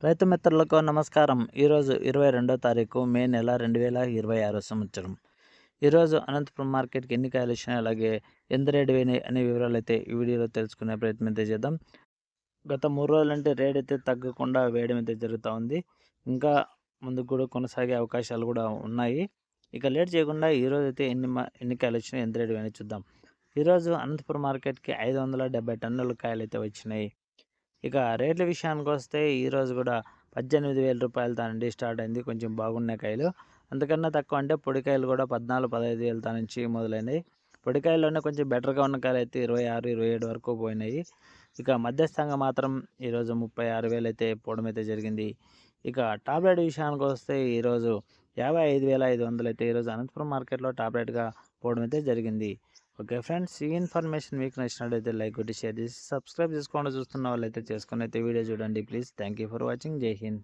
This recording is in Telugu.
రైతు మిత్రులకు నమస్కారం. ఈరోజు 22వ తారీఖు మే నెల 2026 సంవత్సరం. ఈరోజు అనంతపురం మార్కెట్కి ఎన్ని కాయలు వచ్చినాయి, అలాగే ఎంత రేటు పోయినాయి అనే వివరాలు అయితే ఈ వీడియోలో తెలుసుకునే ప్రయత్నం అయితే చేద్దాం. గత 3 రోజులంటే రేట్ అయితే తగ్గకుండా వేయడం అయితే జరుగుతూ ఉంది. ఇంకా ముందుకు కూడా కొనసాగే అవకాశాలు కూడా ఉన్నాయి. ఇక లేట్ చేయకుండా ఈరోజు అయితే ఎన్ని కాయలు వచ్చినాయి, ఎంత రేటు పోయినాయి చూద్దాం. ఈరోజు అనంతపురం మార్కెట్కి 570 టన్నుల కాయలు అయితే వచ్చినాయి. ఇక రేట్ల విషయానికి వస్తే ఈరోజు కూడా 18,000 రూపాయలతో నుండి స్టార్ట్ అయింది. కొంచెం బాగున్న కాయలు, అంతకన్నా తక్కువ అంటే పొడికాయలు కూడా 14-15,000 నుంచి మొదలైనవి. పొడికాయల్లోనే కొంచెం బెటర్గా ఉన్న కాయలు అయితే 26-27 వరకు పోయినాయి. ఇక మధ్యస్థంగా మాత్రం ఈరోజు 36,000 అయితే పోవడం అయితే జరిగింది. ఇక టాప్ రేట్ విషయానికి వస్తే ఈరోజు 55,500 అయితే ఈరోజు అనంతపురం మార్కెట్లో టాప్ రేట్గా పోవడం అయితే జరిగింది. ఓకే ఫ్రెండ్స్, ఈ ఇన్ఫర్మేషన్ మీకు నచ్చినట్లయితే లైక్ కొట్టి షేర్ చేసి సబ్స్క్రైబ్ చేసుకోండి. చూస్తున్న వాళ్ళైతే చేసుకొని అయితే వీడియో చూడండి please. Thank you for watching. జై హింద్.